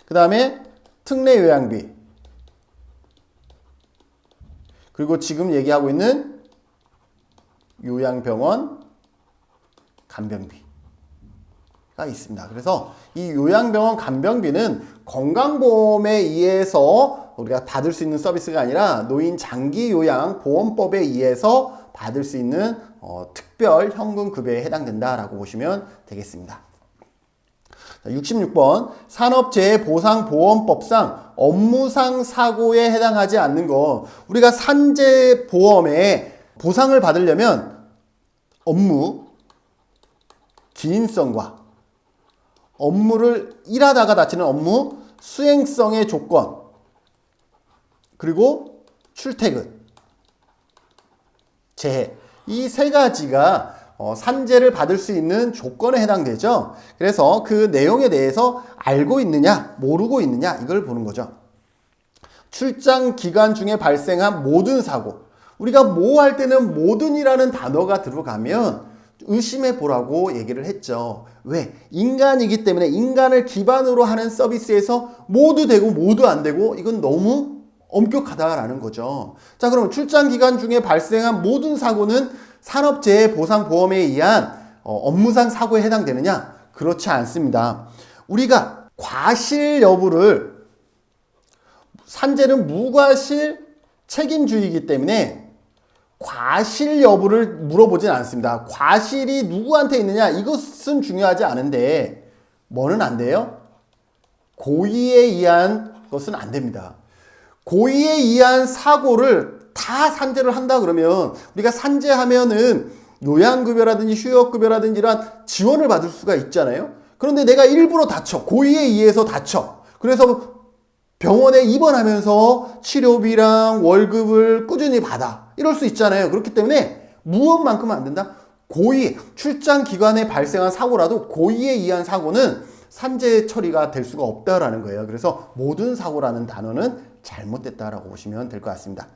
Speaker 1: 그 다음에 특례요양비, 그리고 지금 얘기하고 있는 요양병원 간병비가 있습니다. 그래서 이 요양병원 간병비는 건강보험에 의해서 우리가 받을 수 있는 서비스가 아니라 노인장기요양보험법에 의해서 받을 수 있는 특별 현금급여에 해당된다라고 보시면 되겠습니다. 66번 산업재해보상보험법상 업무상 사고에 해당하지 않는 것. 우리가 산재보험에 보상을 받으려면 업무 기인성과 업무를 일하다가 다치는 업무 수행성의 조건, 그리고 출퇴근, 재해, 이 세 가지가 산재를 받을 수 있는 조건에 해당되죠. 그래서 그 내용에 대해서 알고 있느냐 모르고 있느냐 이걸 보는 거죠. 출장 기간 중에 발생한 모든 사고, 우리가 뭐 할 때는 모든이라는 단어가 들어가면 의심해 보라고 얘기를 했죠. 왜? 인간이기 때문에 인간을 기반으로 하는 서비스에서 모두 되고 모두 안 되고 이건 너무 엄격하다라는 거죠. 자, 그럼 출장 기간 중에 발생한 모든 사고는 산업재해보상보험에 의한 업무상 사고에 해당되느냐? 그렇지 않습니다. 우리가 과실 여부를, 산재는 무과실 책임주의이기 때문에 과실 여부를 물어보진 않습니다. 과실이 누구한테 있느냐? 이것은 중요하지 않은데 뭐는 안 돼요? 고의에 의한 것은 안 됩니다. 고의에 의한 사고를 다 산재를 한다 그러면 우리가 산재하면은 요양급여라든지 휴역급여라든지 이런 지원을 받을 수가 있잖아요. 그런데 내가 일부러 다쳐, 고의에 의해서 다쳐, 그래서 병원에 입원하면서 치료비랑 월급을 꾸준히 받아, 이럴 수 있잖아요. 그렇기 때문에 무엇만큼은 안 된다? 고의, 출장 기간에 발생한 사고라도 고의에 의한 사고는 산재 처리가 될 수가 없다라는 거예요. 그래서 모든 사고라는 단어는 잘못됐다라고 보시면 될 것 같습니다.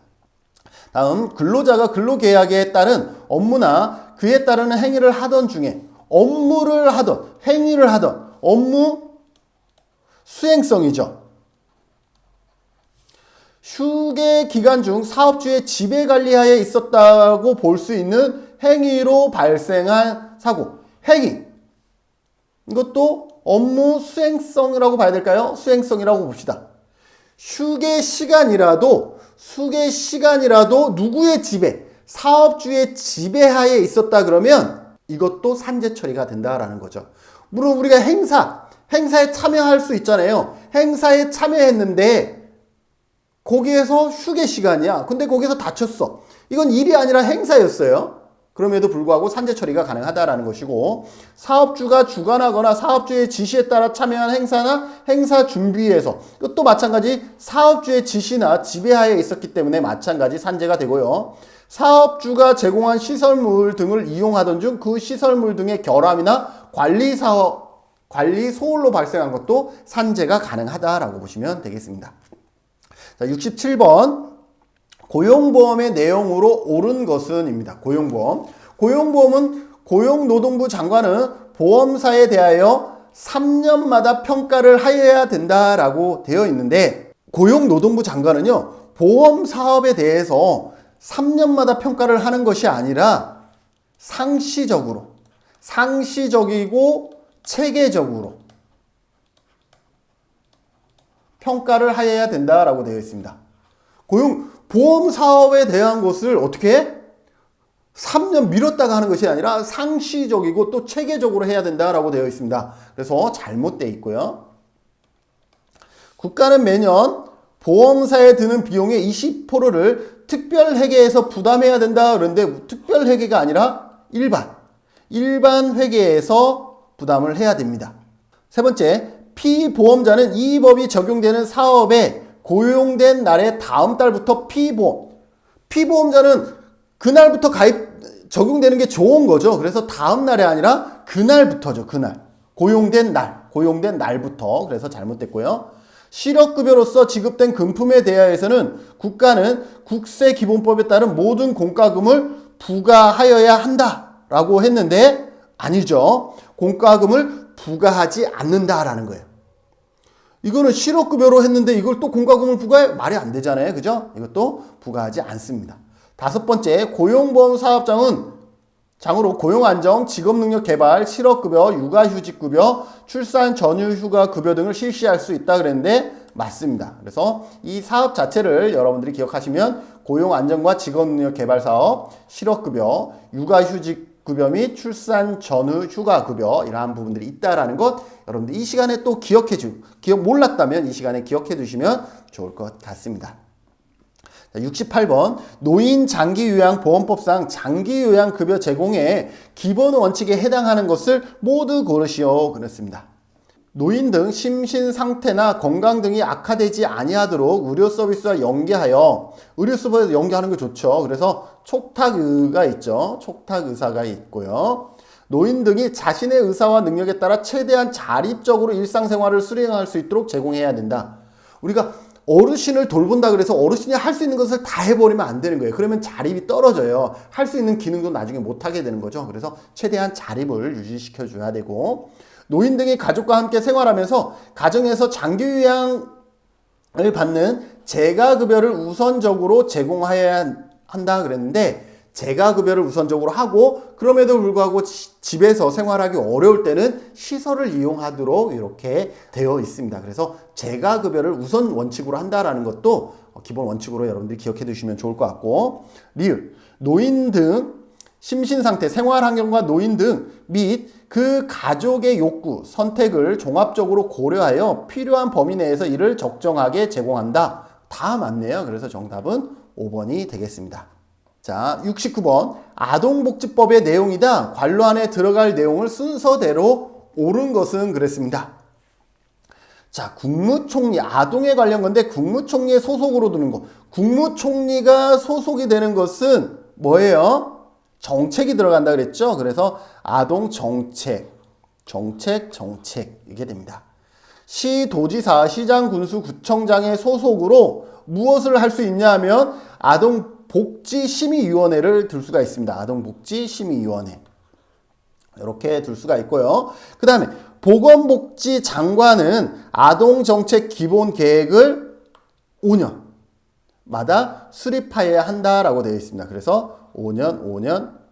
Speaker 1: 다음, 근로자가 근로계약에 따른 업무나 그에 따르는 행위를 하던 중에 업무를 하던, 행위를 하던 업무 수행성이죠. 휴게 기간 중 사업주의 지배관리하에 있었다고 볼 수 있는 행위로 발생한 사고, 행위, 이것도 업무 수행성이라고 봐야 될까요? 수행성이라고 봅시다. 휴게 시간이라도 누구의 지배, 사업주의 지배하에 있었다 그러면 이것도 산재 처리가 된다라는 거죠. 물론 우리가 행사에 참여할 수 있잖아요. 행사에 참여했는데 거기에서 휴게 시간이야. 근데 거기서 다쳤어. 이건 일이 아니라 행사였어요. 그럼에도 불구하고 산재 처리가 가능하다라는 것이고, 사업주가 주관하거나 사업주의 지시에 따라 참여한 행사나 행사 준비에서, 이것도 마찬가지 사업주의 지시나 지배하에 있었기 때문에 마찬가지 산재가 되고요. 사업주가 제공한 시설물 등을 이용하던 중 그 시설물 등의 결함이나 관리 소홀로 발생한 것도 산재가 가능하다라고 보시면 되겠습니다. 자, 67번. 고용보험의 내용으로 옳은 것은입니다. 고용보험. 고용보험은 고용노동부 장관은 보험사에 대하여 3년마다 평가를 하여야 된다라고 되어 있는데, 고용노동부 장관은요, 보험사업에 대해서 3년마다 평가를 하는 것이 아니라 상시적이고 체계적으로 평가를 하여야 된다라고 되어 있습니다. 보험 사업에 대한 것을 어떻게 3년 미뤘다가 하는 것이 아니라 상시적이고 또 체계적으로 해야 된다라고 되어 있습니다. 그래서 잘못되어 있고요. 국가는 매년 보험사에 드는 비용의 20%를 특별회계에서 부담해야 된다 그러는데, 특별회계가 아니라 일반 회계에서 부담을 해야 됩니다. 세 번째, 피보험자는 이 법이 적용되는 사업에 고용된 날의 다음 달부터 피보험자는 그날부터 적용되는 게 좋은 거죠. 그래서 다음 날이 아니라 그날부터죠. 고용된 날부터. 그래서 잘못됐고요. 실업급여로서 지급된 금품에 대하여서는 국가는 국세기본법에 따른 모든 공과금을 부과하여야 한다라고 했는데, 아니죠. 공과금을 부과하지 않는다라는 거예요. 이거는 실업급여로 했는데 이걸 또 공과금을 부과해? 말이 안 되잖아요. 그죠? 이것도 부과하지 않습니다. 다섯 번째, 고용보험 사업장은 장으로 고용안정, 직업능력 개발, 실업급여, 육아휴직급여, 출산 전후휴가급여 등을 실시할 수 있다 그랬는데 맞습니다. 그래서 이 사업 자체를 여러분들이 기억하시면 고용안정과 직업능력 개발 사업, 실업급여, 육아휴직급여 및 출산 전후 휴가급여 이러한 부분들이 있다라는 것 여러분들 이 시간에 또 기억 몰랐다면 이 시간에 기억해 두시면 좋을 것 같습니다. 68번 노인 장기요양보험법상 장기요양급여 제공의 기본 원칙에 해당하는 것을 모두 고르시오 그랬습니다. 노인 등 심신 상태나 건강 등이 악화되지 아니하도록 의료 서비스와 연계하여, 의료 서비스와 연계하는 거 좋죠. 그래서 촉탁의가 있죠. 촉탁의사가 있고요. 노인 등이 자신의 의사와 능력에 따라 최대한 자립적으로 일상생활을 수행할 수 있도록 제공해야 된다. 우리가 어르신을 돌본다 그래서 어르신이 할 수 있는 것을 다 해버리면 안 되는 거예요. 그러면 자립이 떨어져요. 할 수 있는 기능도 나중에 못하게 되는 거죠. 그래서 최대한 자립을 유지시켜 줘야 되고, 노인 등이 가족과 함께 생활하면서 가정에서 장기요양을 받는 재가급여를 우선적으로 제공해야 한다 그랬는데, 재가급여를 우선적으로 하고 그럼에도 불구하고 집에서 생활하기 어려울 때는 시설을 이용하도록 이렇게 되어 있습니다. 그래서 재가급여를 우선 원칙으로 한다라는 것도 기본 원칙으로 여러분들이 기억해 두시면 좋을 것 같고, 리을 노인 등 심신상태, 생활환경과 노인 등 및 그 가족의 욕구, 선택을 종합적으로 고려하여 필요한 범위 내에서 이를 적정하게 제공한다. 다 맞네요. 그래서 정답은 5번이 되겠습니다. 자, 69번 아동복지법의 내용이다. 관로안에 들어갈 내용을 순서대로 옳은 것은 그랬습니다. 자, 국무총리, 아동에 관련 건데 국무총리의 소속으로 두는 거. 국무총리가 소속이 되는 것은 뭐예요? 정책이 들어간다 그랬죠? 그래서 아동정책 이게 됩니다. 시도지사, 시장, 군수, 구청장의 소속으로 무엇을 할 수 있냐 하면 아동복지심의위원회를 둘 수가 있습니다. 아동복지심의위원회. 이렇게 둘 수가 있고요. 그 다음에 보건복지장관은 아동정책 기본계획을 5년마다 수립하여야 한다라고 되어 있습니다. 그래서 5년.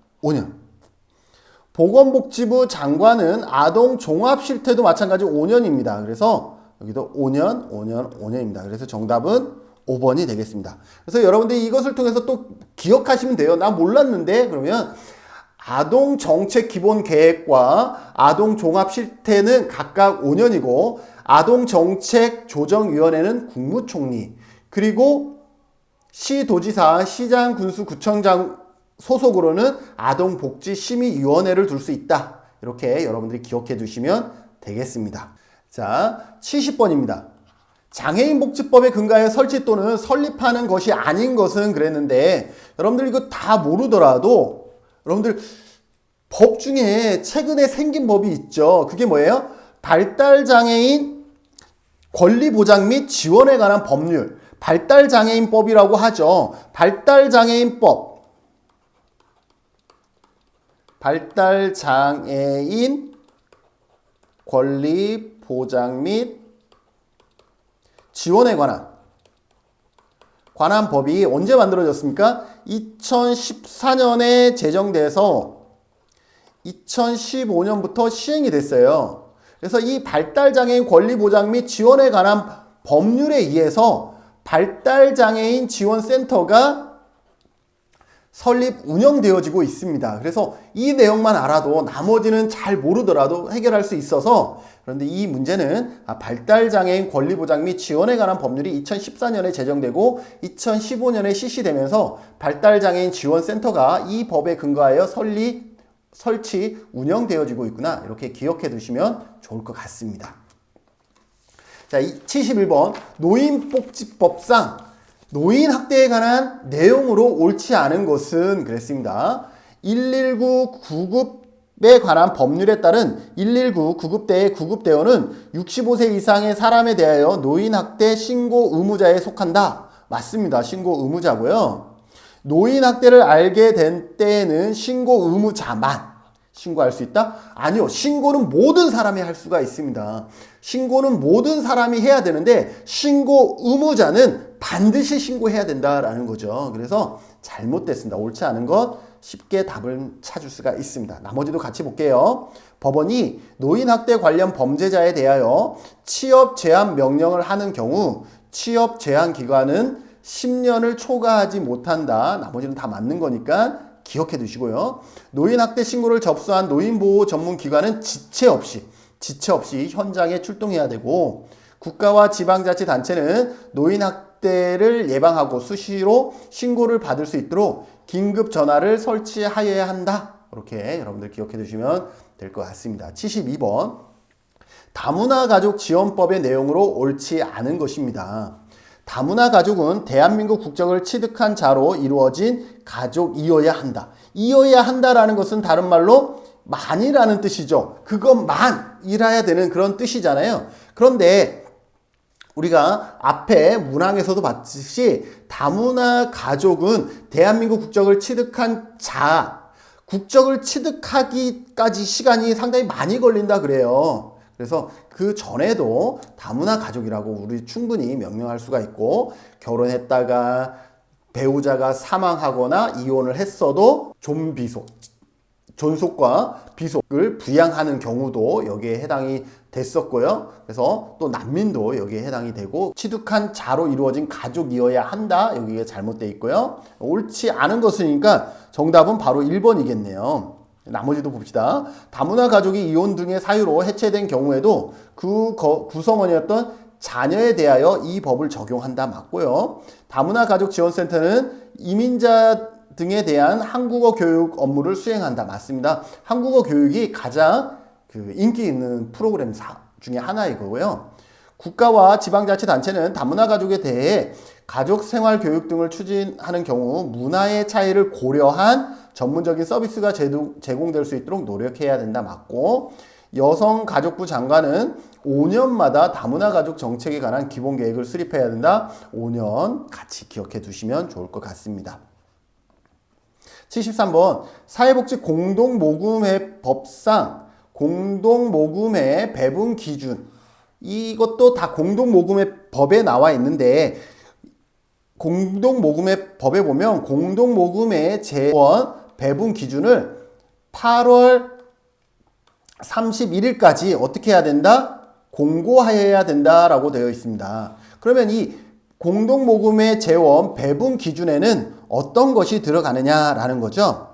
Speaker 1: 보건복지부 장관은 아동종합실태도 마찬가지 5년입니다. 그래서 여기도 5년입니다. 그래서 정답은 5번이 되겠습니다. 그래서 여러분들이 이것을 통해서 또 기억하시면 돼요. 나 몰랐는데 그러면 아동정책기본계획과 아동종합실태는 각각 5년이고 아동정책조정위원회는 국무총리 그리고 시도지사, 시장, 군수, 구청장의 소속으로는 아동복지심의위원회를 둘 수 있다. 이렇게 여러분들이 기억해 두시면 되겠습니다. 자, 70번입니다. 장애인복지법에 근거하여 설치 또는 설립하는 것이 아닌 것은 그랬는데 여러분들 이거 다 모르더라도 여러분들 법 중에 최근에 생긴 법이 있죠. 그게 뭐예요? 발달장애인 권리보장 및 지원에 관한 법률, 발달장애인법이라고 하죠. 발달장애인법, 발달장애인 권리보장 및 지원에 관한 법이 언제 만들어졌습니까? 2014년에 제정돼서 2015년부터 시행이 됐어요. 그래서 이 발달장애인 권리보장 및 지원에 관한 법률에 의해서 발달장애인 지원센터가 설립, 운영되어지고 있습니다. 그래서 이 내용만 알아도 나머지는 잘 모르더라도 해결할 수 있어서, 그런데 이 문제는 발달장애인 권리보장 및 지원에 관한 법률이 2014년에 제정되고 2015년에 실시되면서 발달장애인 지원센터가 이 법에 근거하여 설치, 운영되어지고 있구나. 이렇게 기억해 두시면 좋을 것 같습니다. 자, 71번 노인복지법상 노인 학대에 관한 내용으로 옳지 않은 것은 그랬습니다. 119 구급에 관한 법률에 따른 119 구급대의 구급대원은 65세 이상의 사람에 대하여 노인 학대 신고 의무자에 속한다. 맞습니다. 신고 의무자고요. 노인 학대를 알게 된 때에는 신고 의무자만 신고할 수 있다? 아니요. 신고는 모든 사람이 할 수가 있습니다. 신고는 모든 사람이 해야 되는데 신고 의무자는 반드시 신고해야 된다라는 거죠. 그래서 잘못됐습니다. 옳지 않은 것 쉽게 답을 찾을 수가 있습니다. 나머지도 같이 볼게요. 법원이 노인학대 관련 범죄자에 대하여 취업 제한 명령을 하는 경우 취업 제한 기간은 10년을 초과하지 못한다. 나머지는 다 맞는 거니까 기억해 두시고요. 노인학대 신고를 접수한 노인보호 전문기관은 지체 없이 현장에 출동해야 되고, 국가와 지방자치단체는 노인학대를 예방하고 수시로 신고를 받을 수 있도록 긴급전화를 설치하여야 한다. 이렇게 여러분들 기억해 두시면 될 것 같습니다. 72번 다문화가족지원법의 내용으로 옳지 않은 것입니다. 다문화가족은 대한민국 국적을 취득한 자로 이루어진 가족이어야 한다. 이어야 한다라는 것은 다른 말로 만이라는 뜻이죠. 그것만이라야 되는 그런 뜻이잖아요. 그런데 우리가 앞에 문항에서도 봤듯이 다문화 가족은 대한민국 국적을 취득한 자, 국적을 취득하기까지 시간이 상당히 많이 걸린다 그래요. 그래서 그 전에도 다문화 가족이라고 우리 충분히 명명할 수가 있고, 결혼했다가 배우자가 사망하거나 이혼을 했어도 존속과 비속을 부양하는 경우도 여기에 해당이 됐었고요. 그래서 또 난민도 여기에 해당이 되고, 취득한 자로 이루어진 가족이어야 한다. 여기가 잘못되어 있고요. 옳지 않은 것이니까 정답은 바로 1번이겠네요. 나머지도 봅시다. 다문화 가족이 이혼 등의 사유로 해체된 경우에도 그 구성원이었던 자녀에 대하여 이 법을 적용한다. 맞고요. 다문화 가족 지원센터는 이민자 등에 대한 한국어 교육 업무를 수행한다. 맞습니다. 한국어 교육이 가장 인기 있는 프로그램 중에 하나이고요. 국가와 지방자치단체는 다문화 가족에 대해 가족생활교육 등을 추진하는 경우 문화의 차이를 고려한 전문적인 서비스가 제공될 수 있도록 노력해야 된다. 맞고, 여성가족부 장관은 5년마다 다문화 가족 정책에 관한 기본 계획을 수립해야 된다. 5년 같이 기억해 두시면 좋을 것 같습니다. 73번 사회복지 공동모금회 법상 공동모금회 배분 기준, 이것도 다 공동모금회 법에 나와 있는데, 공동모금회 법에 보면 공동모금회 재원 배분 기준을 8월 31일까지 어떻게 해야 된다? 공고하여야 된다라고 되어 있습니다. 그러면 이 공동모금회 재원 배분 기준에는 어떤 것이 들어가느냐라는 거죠.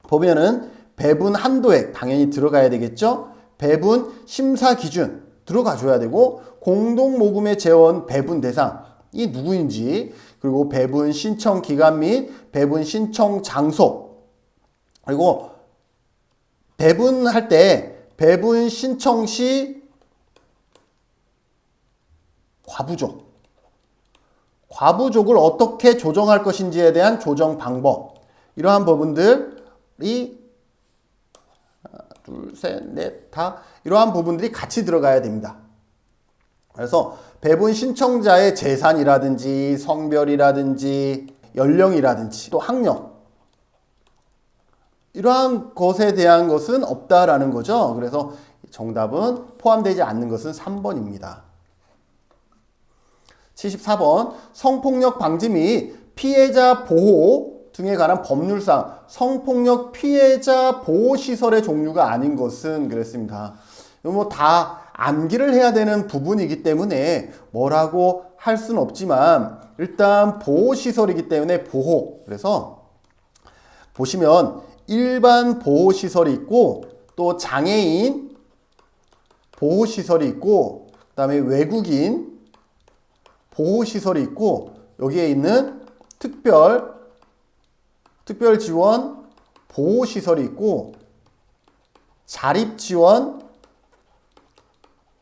Speaker 1: 보면은 배분 한도액 당연히 들어가야 되겠죠. 배분 심사 기준 들어가 줘야 되고, 공동모금회 재원 배분 대상이 누구인지, 그리고 배분 신청 기간 및 배분 신청 장소, 그리고 배분할 때 배분 신청 시 과부족을 어떻게 조정할 것인지에 대한 조정 방법, 이러한 부분들이 하나, 둘, 셋, 넷, 다 이러한 부분들이 같이 들어가야 됩니다. 그래서 배분 신청자의 재산이라든지 성별이라든지 연령이라든지 또 학력, 이러한 것에 대한 것은 없다라는 거죠. 그래서 정답은 포함되지 않는 것은 3번입니다. 74번 성폭력 방지 및 피해자 보호 등에 관한 법률상 성폭력 피해자 보호시설의 종류가 아닌 것은 그랬습니다. 뭐 다 암기를 해야 되는 부분이기 때문에 뭐라고 할 수는 없지만 일단 보호시설이기 때문에 보호. 그래서 보시면 일반 보호시설이 있고 또 장애인 보호시설이 있고 그 다음에 외국인 보호시설이 있고 여기에 있는 특별 지원 보호시설이 있고 자립지원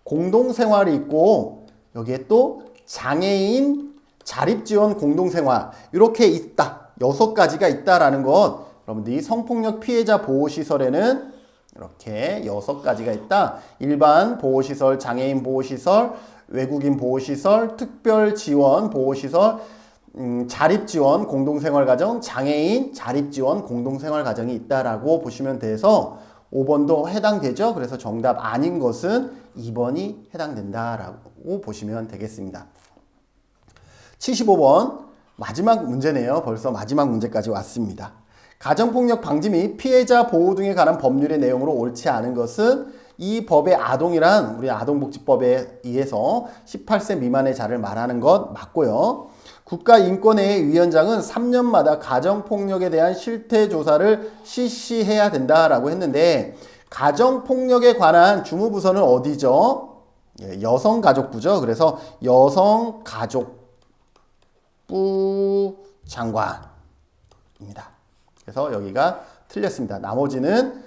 Speaker 1: 공동생활이 있고 여기에 또 장애인 자립지원 공동생활 이렇게 있다. 6가지가 있다라는 것, 여러분들이 성폭력 피해자 보호시설에는 이렇게 6가지가 있다. 일반 보호시설, 장애인 보호시설, 외국인 보호시설, 특별지원 보호시설, 자립지원 공동생활가정, 장애인 자립지원 공동생활가정이 있다라고 보시면 돼서 5번도 해당되죠. 그래서 정답 아닌 것은 2번이 해당된다라고 보시면 되겠습니다. 75번 마지막 문제네요. 벌써 마지막 문제까지 왔습니다. 가정폭력 방지 및 피해자 보호 등에 관한 법률의 내용으로 옳지 않은 것은 이 법의 아동이란 우리 아동복지법에 의해서 18세 미만의 자를 말하는 것 맞고요. 국가인권회의 위원장은 3년마다 가정폭력에 대한 실태조사를 실시해야 된다라고 했는데 가정폭력에 관한 주무부서는 어디죠? 여성가족부죠. 그래서 여성가족부 장관입니다. 그래서 여기가 틀렸습니다. 나머지는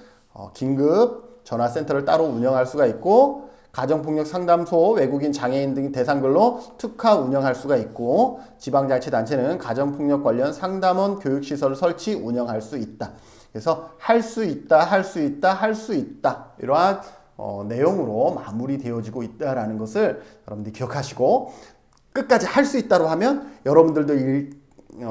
Speaker 1: 긴급 전화센터를 따로 운영할 수가 있고 가정폭력 상담소, 외국인 장애인 등 대상별로 특화 운영할 수가 있고 지방자치단체는 가정폭력 관련 상담원 교육시설을 설치 운영할 수 있다. 그래서 할 수 있다 이러한 내용으로 마무리되어지고 있다라는 것을 여러분들이 기억하시고 끝까지 할 수 있다로 하면 여러분들도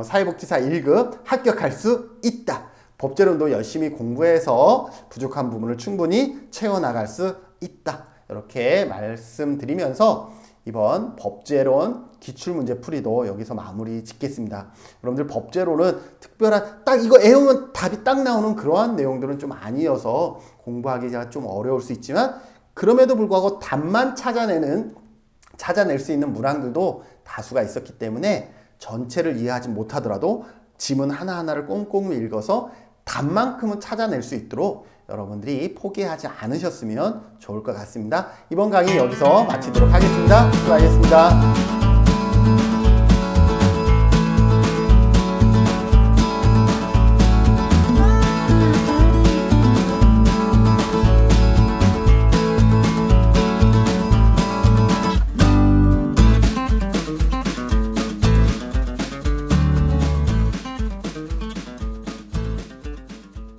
Speaker 1: 사회복지사 1급 합격할 수 있다. 법제론도 열심히 공부해서 부족한 부분을 충분히 채워나갈 수 있다. 이렇게 말씀드리면서 이번 법제론 기출문제 풀이도 여기서 마무리 짓겠습니다. 여러분들 법제론은 특별한 딱 이거 애우면 답이 딱 나오는 그러한 내용들은 좀 아니어서 공부하기가 좀 어려울 수 있지만 그럼에도 불구하고 답만 찾아낼 수 있는 문항들도 다수가 있었기 때문에 전체를 이해하지 못하더라도 지문 하나하나를 꼼꼼히 읽어서 답만큼은 찾아낼 수 있도록 여러분들이 포기하지 않으셨으면 좋을 것 같습니다. 이번 강의 여기서 마치도록 하겠습니다. 수고하셨습니다.